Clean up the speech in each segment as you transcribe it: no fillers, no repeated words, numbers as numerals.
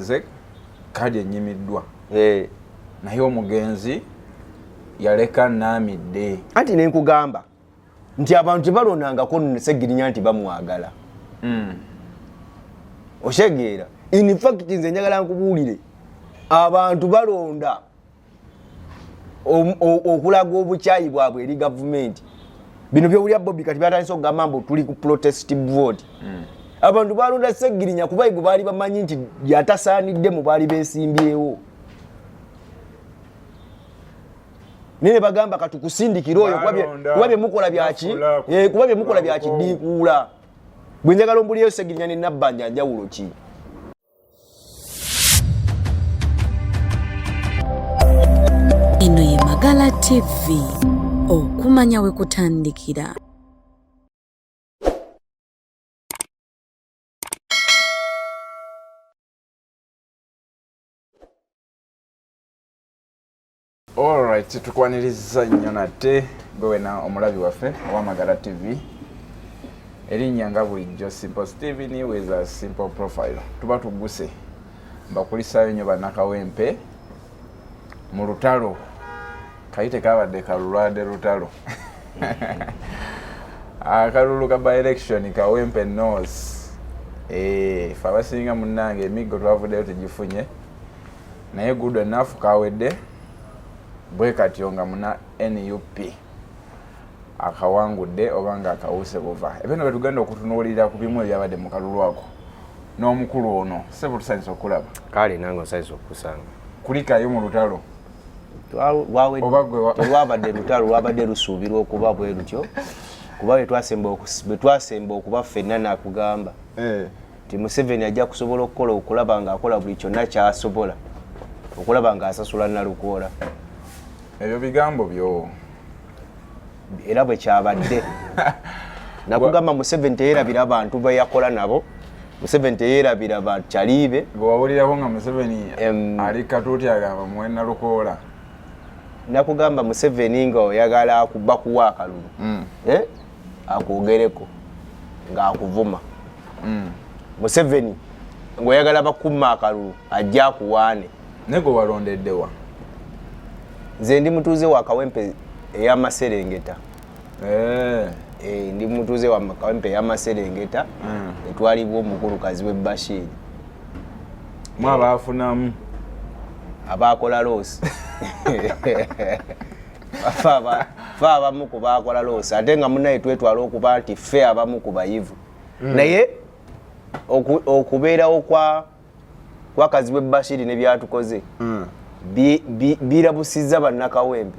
Ze kadi enyimiddwa. Naye omugenzi yaleka namidde. Anti nenkugamba nti abantu balonangako Segirinya nti bamwagala. Oshegeera. In fact nze njagala nkubuulire abantu balonda okulaga obukyayi bwabwe eri gavumenti. Bino byowulya Bobby kati batandise okugamba mbu tuli ku protest vote. Abantu balonda Segirinya kuba igo bali bamanyi nti yatasaanidde mu bali bensimbyewo. Nene bagamba katukusindikira oyo kuba bye mukola byaki kuba bye mukola byaki dikuula. Bwe njagala ombuliyo Segirinya ne Nabbanja njawulo ki? Eno ye Magala TV, okumanya we kutandikira. Alright, tukwaniriza nnyo nate gwe na omulabi waffe owa Magala TV. Erinnya nga bulijjo Simple Steven with a simple profile. Tuba tuguse mbakulisaayo nnyo bannakawempe mu lutalo. Kayite kabadde kalulwadde lutalo. Akalulu ka by election Kawempe North. Fa basinga munnange emiggo twavuddeyo tugifunye. Naye good enough kawedde. Bwe katyonga muna NUP akawangudde obanga akawuse buva. Ebino betugenda okutunuulira ku bimu ebyabadde mu kalulu ako n'omukulu ono sebo tusanisa okulaba. Kale nange osanisa okusanga. Kulikayo mu lutalo. Lwabadde lutalo lwabadde lusuubirwa okuba bwe lutyo kuba betwasemba okuba ffenna nakugamba nti Museveni ajja kusobola okukola okulaba nga akola buli kyonna kyasobola okulaba nga asasula Nalukoola. Ebyo bigambo byo era bwe kyabadde. Nakugamba Museveni teyerabira abantu be yakola nabo. Museveni teyerabira abantu kyalibe. Gwe wawulirako nga Museveni ali katuuti agamba muwe Nalukoola. Nakugamba Museveni nga oyagala akuba kuwa akalulu. Akwogereko nga akuvuma. Museveni ng'oyagala bakuma akalulu ajja akuwaane. Nego walondeddewa. Nze ndi mutuuze wa Kawempe ey'Amaserengeta. Ndi mutuuze wa Kawempe ey'Amaserengeta. Etwalibwa omukulukazi w'e Bashir. Mwabaafunamu abakola loosi. Fa abamu ku baakola loosi ate nga munnaye twetwala okuba nti ffe abamu ku bayivu. Naye okubeerawo kwa kazi w'e Bashir ne byatukoze birabusizza bannakawempe.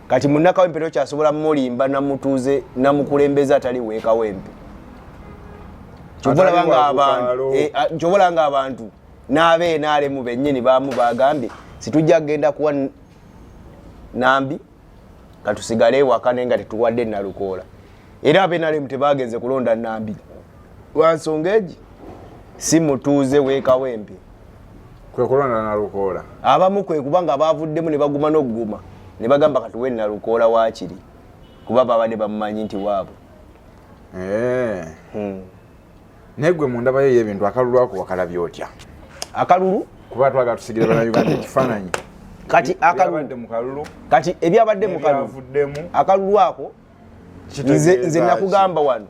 Kati munnakawempe tokyasobola mulimba namutuuze namukulembeza atali weekawempe. Kyobola nga abantu n'abeenaalemu bennyini baamu bagambye situjja kugenda kuwa Nambi katusigale ewaka naye nga tetuwadde Nalukoola. Era abeenaalemu tebagenze kulonda Nambi lwansonga egi si mutuuze weekawempe. Kwe kulonda Nalukoola. Abamu kwe kuba nga baavuddemu ne baguma n'okuguma ne bagamba katuwe Nalukoola waakiri kuba babadde bamumanyi nti waabwe. Negwe mu ndaba yo y'ebintu akalulu ako wakalabye otya? Akalulu kuba twaga tusigire bannayuganda ekifaananyi. Kati kati ebyabadde mu kalulu akalulu ako nze nakugamba wano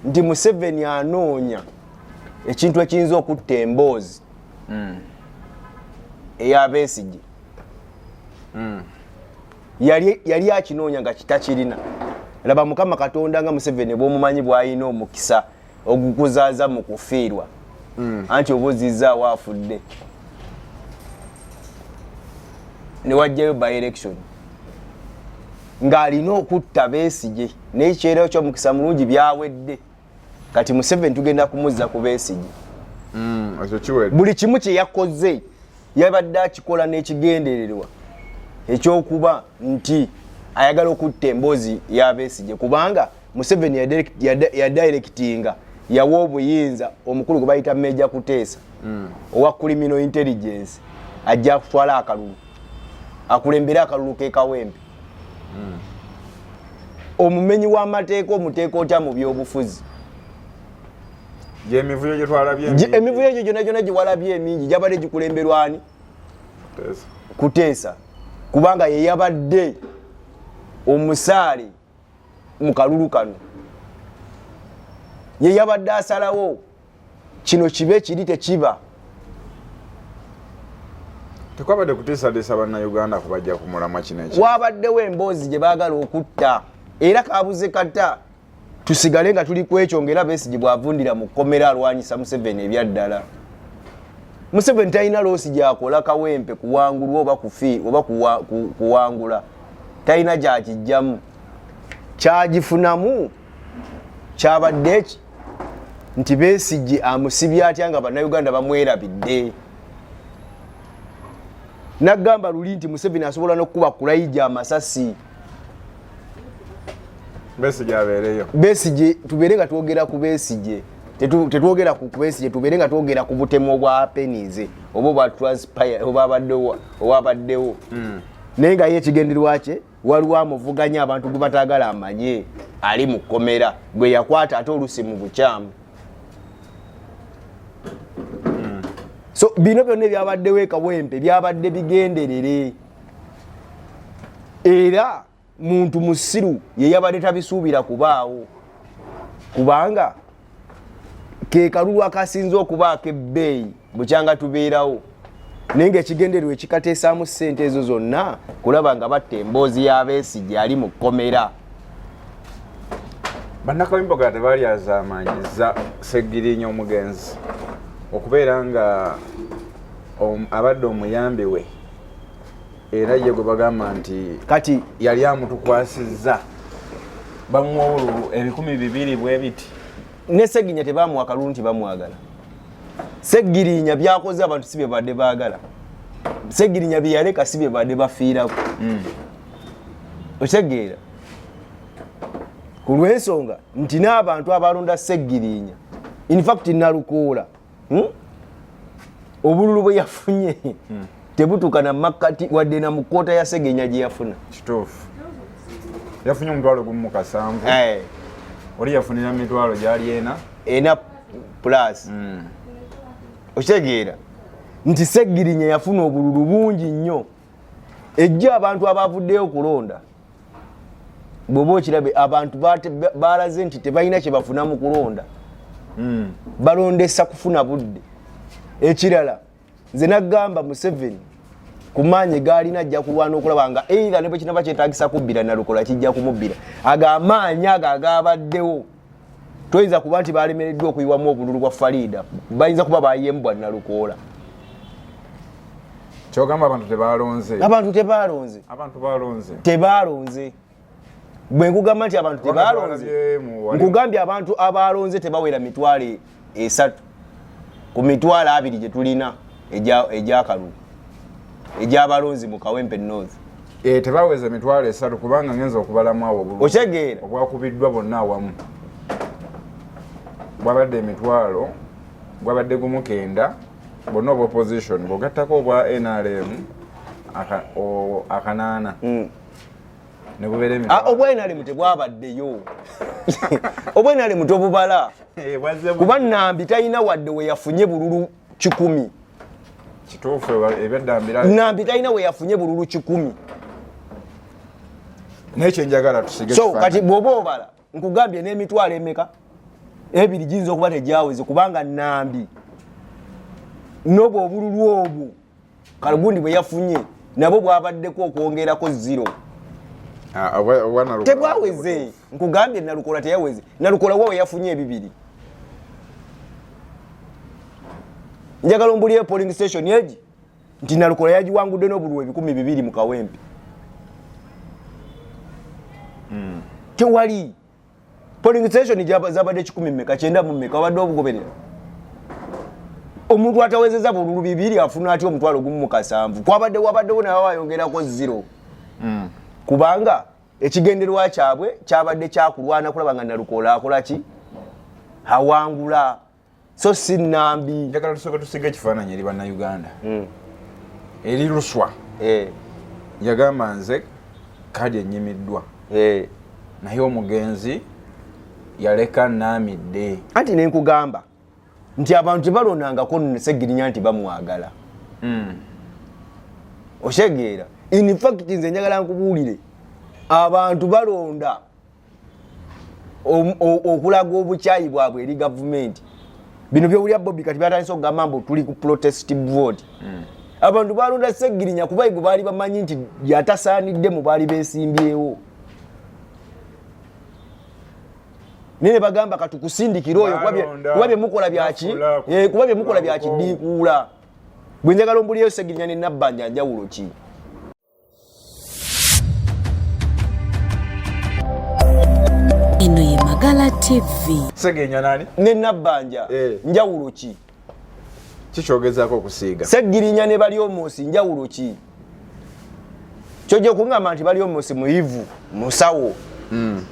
nti Museveni anoonya ekintu ekiyinza okutta emboozi eya Besigye. Yali akinoonya nga kitakirina. Laba Mukama Katonda nga Museveni bw'omumanyi bw'alina omukisa ogukuzaaza mu kufiirwa. Anti obuzizza waafudde. Ne wajjayo by election. Ng'alina okutta Besigye. N'ekiseera ky'omukisa mulungi byawedde. Kati Museveni tugenda kumuzza ku Besigye. Buli kimu kye yakoze yabadde akikola n'ekigendererwa ekyokuba nti ayagala okutta emboozi ya Besigye kubanga Museveni yadirectinga yawa obuyinza omukulu gwe bayita Major Kuteesa owa criminal intelligence ajja kutwala akalulu akulembera akalulu ke Kawempe. Omumenyi w'amateeka omuteeka otya mu byobufuzi emivuyo gye twalabye emivuyo egyo gyonna gye walabye emingi gyabadde gikulemberwani Kuteesa kubanga ye yabadde omusaale mu kalulu kano ye yabadde asalawo kino kibe kiri tekiba tekwabadde kuteesateesa bannayuganda kubajja ku mulamwa kino ekyo wabaddewo emboozi gye baagala okutta era kabuze kata tusigale nga tuli kwekyo ngera Besigye bw'avundira mu kkomera alwanyisa Museveni ebyaddala Museveni talina loosi gyakola Kawempe kuwangulwa oba kuwangula talina gyakijjamu kyagifunamu kyabadde eki nti Besigye amusibye atya nga bannayuganda bamwerabidde nagamba luli nti Museveni asobola n'okukuba kulayija amasasi Besigye abeereyo Besigye tubeere nga twogera ku Besigye tetwogera ku Besigye tubeere nga twogera ku butemu obwa penize oba obwa transpire obwabaddewo naye nga ye ekigendererwa kye waliwo amuvuganya abantu gwe batagala amanye ali mu kkomera gwe yakwata ate olusi mu bukyamu so bino byonna ebyabaddewo e Kawempe byabadde bigenderere era muntu musiru ye yabadde tabisuubira kubaawo kubanga ke kalulu akasinze okubaako ebbeeyi bukyanga tubeerawo naye ng'ekigendererwa ekikateesaamu ssente ezo zonna kulaba nga batta emboozi ya Besigye ali mu kkomera bannakawempe tebaali azaamanyiza Sseggirinya omugenzi okubeera nga abadde omuyambi we era ye gwe bagamba nti kati yali amutukwasizza bamuwa obululu 200 bwe biti ne Sseggirinya tebamuwa kalulu nti bamwagala Sseggirinya byakoze abantu si bye badde baagala Sseggirinya bye yaleka si bye badde bafiirako okitegeera ku lw'ensonga nti n'abantu abalonda Sseggirinya in fact Nalukoola obululu bwe yafunye tebutuuka na makkati wadde na mu kkoota ya Sseggirinya gye yafuna kituufu yafunye omutwalo gumu mu kasanvu oli yafunira mitwalo gyali ena plus okitegeera nti Sseggirinya yafuna obululu bungi nnyo ejja abantu abavuddeyo okulonda bw'oba okirabe abantu balaze nti tebalina kye bafuna mu kulonda balondesa kufuna budde ekirala nze nagamba Museveni ku maanyi gaalina ajja kulwana okulaba nga era ne bwe kinaba kyetaagisa kubbira Nalukoola kijja kumubbira agamaanyi ago agabaddewo toyinza kuba nti balemereddwa okuyiwamu obululu bwa Farida bayinza kuba bayembwa Nalukoola kyogamba abantu tebalonze bwe nkugamba nti abantu tebalonze nkugambye abantu abalonze tebawera mitwalo 3 ku mitwalo 2 gye tulina egy'akalulu egy'abalonzi mu Kawempe North tebaweza mitwalo 3 kubanga ngenza okubalamu awo obululu okitegeera obwakubiddwa bonna awamu bwabadde emitwalo bwabadde gumu 9 bonna obwa opposition bw'ogattako obwa NRM akanaana ne bubeera emitwalo obwa NRM tebwabaddeyo obwa NRM tobubala kuba Nambi talina wadde we yafunye bululu 10 kituufu ebyadambira Nambi talina we yafunye bululu 10 n'ekyo njagala tusige so kati bw'oba obala nkugambye n'emitwalo emeka 2 giyinza okuba tegyaweze kubanga Nambi n'obwo obululu obwo Kalugundi bwe yafunye nabwo bwabaddeko okwongerako 0 tebwaweze nkugambye Nalukoola teyaweze Nalukoola wawe yafunye 2 njagala ombulire polling station eji nti Nalukoola yagiwangudde n'obululu 200 mu Kawempe tewali polling station zabadde 10 mmeka 9 mu mmeka wabadde obugoberera omuntu atawezeza bululu 2 afuna atyo omutwalo gumu mu kasanvu wabaddewo naye wayongerako 0 kubanga ekigendererwa kyabwe kyabadde kyakulwana kulaba nga Nalukoola akola ki awangula so si Nambi njagala tusooke tusige ekifaananyi eri bannayuganda eri Luswa yagamba nze kadi enyimiddwa naye omugenzi yaleka Namidde anti nenkugamba nti abantu tebalondangako Sseggirinya nti bamwagala. Oshegeera. In fact nze njagala nkubuulire abantu balonda okulaga obukyayi bwabwe eri gavumenti. Bino byowulya Bobby kati byatandise okugamba mbu tuli ku protestive vote. Abantu balonda Sseggirinya kuba igo baali bamanyi nti yatasaanidde mu baali beesimbyewo. Nene bagamba katukusindikira oyo kuba bye mukola byaki kuba bye mukola byakidiikuula. Bwe njagala ombuliyo Sseggirinya ne Nabbanja njawulo ki? Eno ye Magala TV. Sseggirinya nani? Ne Nabbanja njawulo ki? Kikyogezaako okusiiga. Sseggirinya ne Balyomosi njawulo ki? Kyoje kungamba nti Balyomosi muyivu musawo.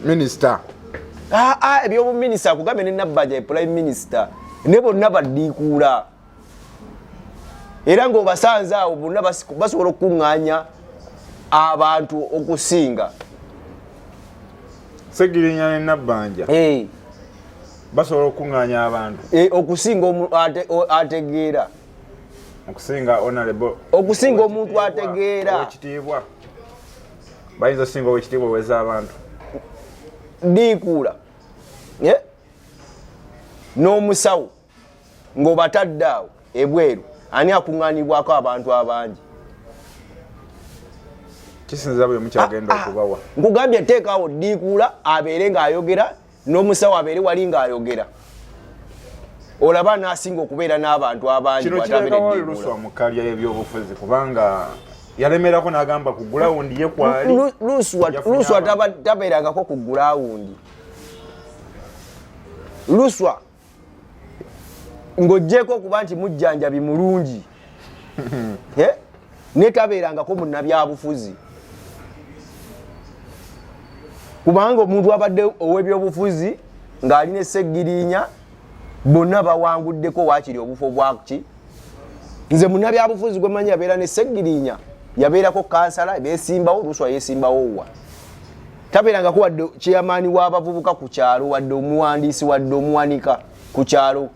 Minister. Ebyobu minisita akugambe ne Nabbanja prime minister ne bonna baddiikuula. Era ng'obasanze awo bonna basobola okukuŋŋaanya abantu okusinga. Sseggirinya ne Nabbanja basobola okukuŋŋaanya abantu okusinga ategeera. Okusinga honorable. Okusinga omuntu ategeera. Ekitiibwa. Bayinza singa owekitiibwa oweza abantu. Diikuula. N'omusawo ng'obatadde awo ebweru. Ani akuŋŋaanibwako abantu abangi? Kisinza bwe mukyagenda okubawa. Nkugambye teekaawo Diikuula abeere ng'ayogera n'omusawo abeere wali ng'ayogera. Olaba n'asinga okubeera n'abantu abangi. Kino kirekawo Luswa mu kalya y'ebyobufuzi kubanga yalemerako n'agamba ku gulawundi ye kwali. Luswa tabeerangako ku gulawundi. Luswa ng'oggyeko okuba nti mujjanjabi mulungi ne tabeerangako munnabyabufuzi. Kubanga omuntu abadde ow'ebyobufuzi ng'alina Sseggirinya bonna bawanguddeko waakiri obufo bwaki. Nze munnabyabufuzi gwe manyi yabeera ne Sseggirinya yabeerako kansala beesimbawo Luswa yeesimbawo wa. Tabeerangako wadde chairman w'abavubuka ku kyalo wadde omuwandiisi wadde omuwanika ku kyalo.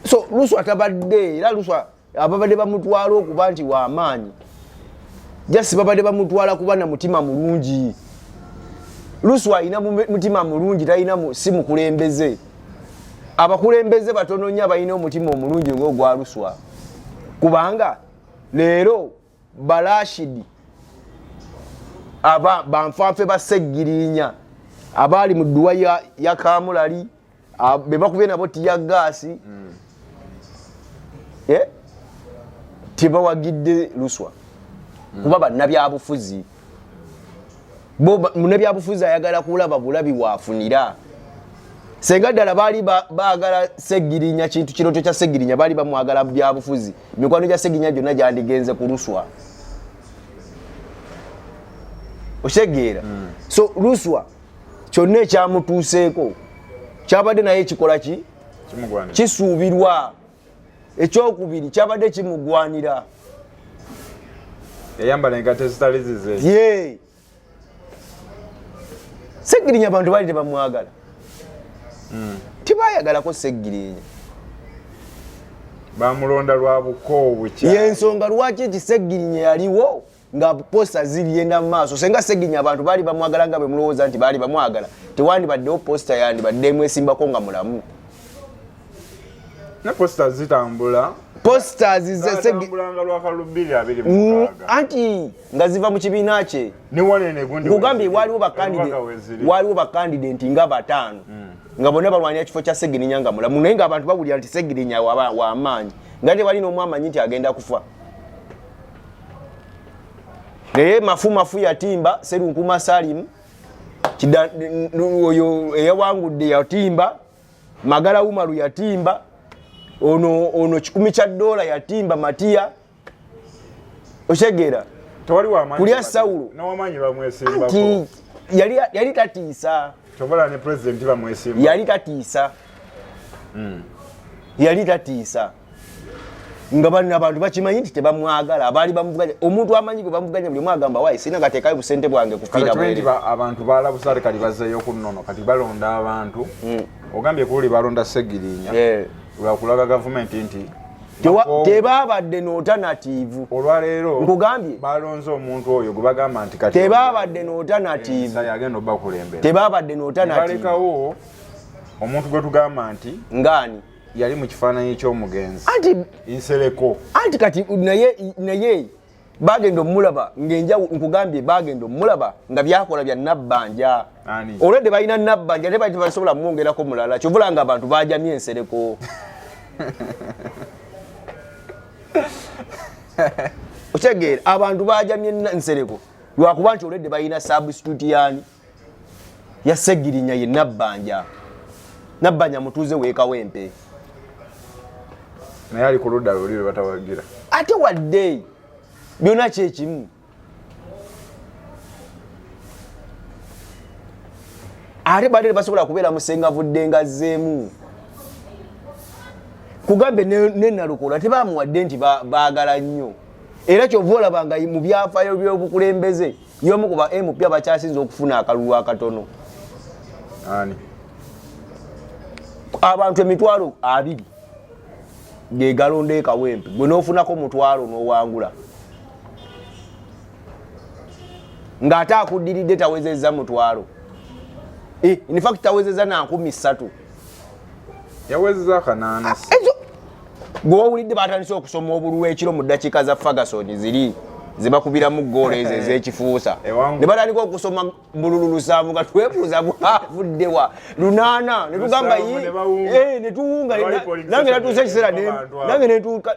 So Luswa tabadde era Luswa ababadde bamutwala okuba nti w'amaanyi. Jasi babadde bamutwala kuba na mutima mulungi. Luswa alina mutima mulungi talina si mukulembeze. Abakulembeze batono nnyo abalina omutima omulungi ng'ogwa Luswa. Kubanga leero Balashidi banfanfe ba Sseggirinya abaali mu dduwa ya Kamulali be bakubye nabo tiya gaasi tebawagidde Luswa kuba bannabyabufuzi. Munnabyabufuzi ayagala kulaba bulabi bwafunira. Senga ddala baali baagala Sseggirinya kintu kiroto kya Sseggirinya baali bamwagala byabufuzi. Mikwano gya Sseggirinya gyonna gyandigenze ku Luswa. Oshegeera. So Luswa kyonna ekyamutuuseeko kyabadde naye kikola ki? Kisuubirwa. Ekyokubiri kyabadde kimugwanira. Eyambala engatto ezitali zize. Sseggirinya abantu baali tebamwagala. Tibayagalako Sseggirinya. Bamulonda lwa bukoowu kya. Y'ensonga lwaki Sseggirinya yaliwo nga posta zigenda mu maaso. Senga Sseggirinya abantu baali bamwagala nga bwe mulowooza nti baali bamwagala. Tewandibaddewo posta yandibadde mwesimbako nga mulamu. Ne posta zitambula. Posta zitambulanga lwa Kalubiri 26. Anti nga ziva mu kibiina kye. Ne wanene gundi. Kugambye waliwo bakandidenti nga 5. Nga bonna balwanira kifo kya Sseggirinya nga mulamu. Naye nga abantu bawulira nti Sseggirinya w'amaanyi. Nga tebalina omu amanyi nti agenda kufa. Naye mafu yatimba Serunkuma Salimu oyo eyawangudde yatimba. Magala Umaru yatimba. Ono $1,000 yatimba Matiya. Oshegeera. Tewali w'amaanyi. Kulya Sawulo. N'awamanyi bamwesimbako. Yali tatiisa. Tobola ne president bamwesimba. Yali tatiisa. Yali tatiisa. nga bali abantu bakimanyi nti tebamwagala abaali bamuvuganya omuntu amanyi gwe bamuvuganya buli mwagamba wayi sina gateekayo busente bwange kufiira bwere abantu balabusale kali bazzeeyo ku nnono kati balonda abantu ogambye kuli balonda Segirinya lwakulaga gavumenti nti tebabadde n'alternative olwaleero nkugambye balonze omuntu oyo gwe bagamba nti kati tebabadde n'alternative yagenda obbakulembera tebabadde n'alternative balekawo omuntu gwe tugamba nti ngaani yali mu kifaananyi ky'omugenzi anti Nsereko anti kati naye bagenda omulaba ng'enjawulo nkugambye bagenda omulaba nga byakola bya nabbanja olwedde balina nabbanja te basobola mwongerako mulala kyovula nga abantu bajamye Nsereko otegeera abantu bajamye Nsereko lwakuba nti olwedde balina substitute yani ya Segirinya ye nabbanja mutuuze weekawempe naye ali ku ludda luli lwe batawagira ate wadde byonna kyekimu ate badde basobola kubeera musengavudde nga zzeemu kugambe ne Nalukola tebamuwadde nti baagala nnyo era kyova olabanga mu byafaayo by'obukulembeze y'omu ku ba MP abakyasinze okufuna akalulu akatono abantu 20,000 ge galonda ekawempe gwe n'ofunako 1,000 n'owangula ng'ate akuddiridde tawezezza 1,000 in fact tawezezza na 3,000 yawezezza 8 gwe wawulidde batandise okusoma obululu ekiro mu ddakiika za Ferguson ziri zibakubiramu ggoolo ezo ez'ekifuusa ne batandika okusoma bululu 7 nga twebuuza bwavuddewa 8 ne tugamba ne tuwunga nange natuusa ekiseera nange netuuka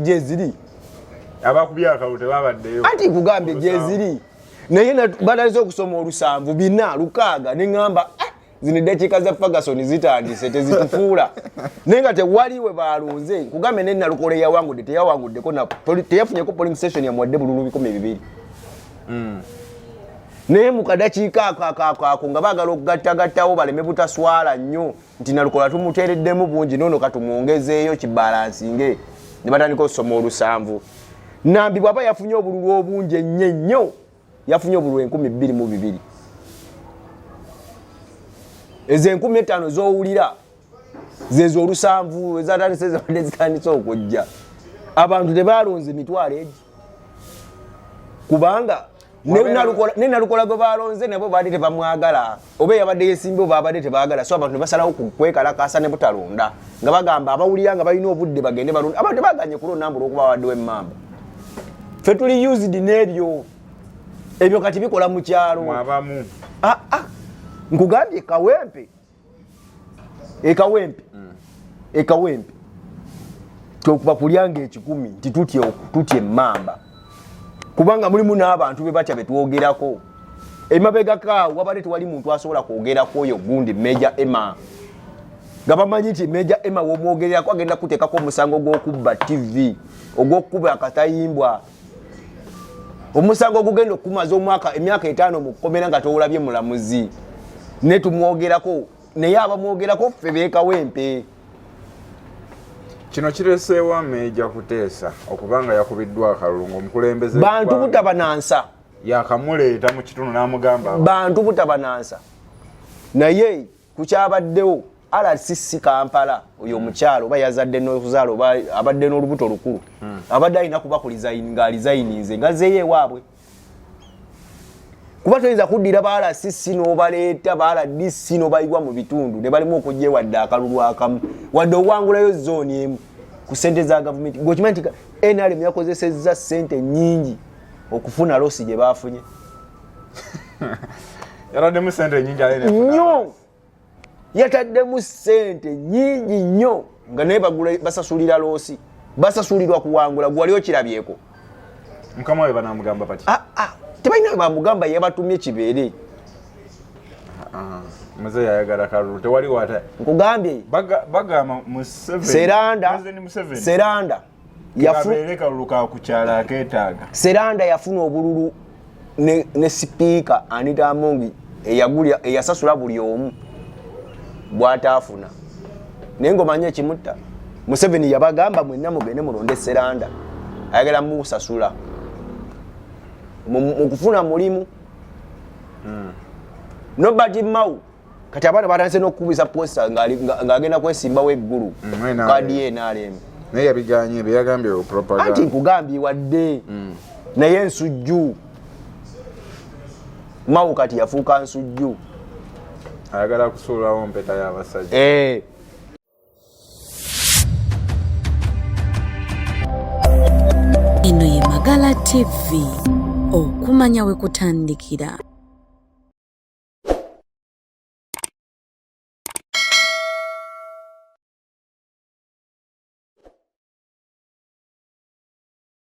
gye ziri abakubya akalulu tebabaddeyo anti nkugambye gye ziri naye batandise okusoma 7 4 6 ne ŋŋamba zino eddakiika za Ferguson zitandise tezitufuula naye nga tewaliwe balonze nkugambe ne Nalukola eyawangudde teyawanguddeko teyafunyeko polling station yamuwadde bululu 200 naye mu kadakiika ako nga baagala okugattagattawo baleme butaswala nnyo nti Nalukola tumuteereddemu bungi noono katumwongezeeyo kibalansinge ne batandika okusoma 7 Nambi bwaba yafunye obululu obungi ennyo yafunye obululu 22,000 ezo 5,000 z'owulira zezo 7 ezatandise zitandise okujja abantu tebalonze emitwalo egi kubanga ne Nalukola gwe balonze nabo baadde tebamwagala oba yabadde yesimbe oba abadde tebaagala so abantu ne basalawo kwekalakaasa ne butalonda nga bagamba abawulira nga balina obudde bagende balonda abantu tebaganye kulonda mbula okuba waddewo emmamba ffe tuli used n'ebyo ebyo kati bikola mu kyalo mwabamu nkugambye ekawempe tokuba kulyanga 10 nti tutye emmamba kubanga mulimu n'abantu be batya betwogerako emabegakaawo wabadde tewali muntu asobola kwogerako oyo gundi Major Emma nga bamanyi nti Major Emma womwogererako agenda kuteekako omusango gw'okubba TV ogw'okukuba akatayimbwa omusango ogugenda okumaza emyaka 5 mu kkomera nga towulabye mulamuzi ne tumwogerako naye abamwogerako ffe beekawempe kino kireseewa Major Kuteesa okubanga yakubiddwa akalulu ng'omukulembeze bantu butabanansa yakamuleeta mu kitundu n'amugamba bantu butabanansa naye kukyabaddewo RCC Kampala oyo omukyalo oba yazadde n'okuzaala oba abadde n'olubuto lukulu abadde alina kuba ku resigninze nga zeeyo ewaabwe kuba toyinza kuddira ba RCC n'obaleeta ba RDC n'obayibwa mu bitundu ne balimu okujja wadde akalulu akamu wadde owangulayo zooni emu ku ssente za gavumenti gwekimanyi nti NRM yakozesezza ssente nnyingi okufuna losi gye baafunye yataddemu ssente nnyingi nnyo yataddemu ssente nnyingi nnyo nga naye basasulira loosi basasulirwa kuwangula gwali okirabyeko mukama we banamugamba pati tebalina bamugamba yabatumye kibeere muze yayagala kalulu tewali wata nkugambye bagamba Seranda yabeere kalulu kakukyala akeetaaga Seranda yafuna obululu ne sipiika Anita Amongi eyasasula buli omu bw'ataafuna naye ng'omanye ekimutta Museveni yabagamba mwenna mugende mulonde Seranda ayagala musasula mu kufuna mulimu. Nobody Mau kati abantu batanse n'okubisa posta ng'agenda kwesimbawo eggulu kadi ye n'alembe naye yabiganye byagambye propaganda anti nkugambye wadde naye ensujju Mau kati yafuuka nsujju ayagala kusuulawo mpeta y'abasajja. Eno ye Magala TV, okumanya we kutandikira.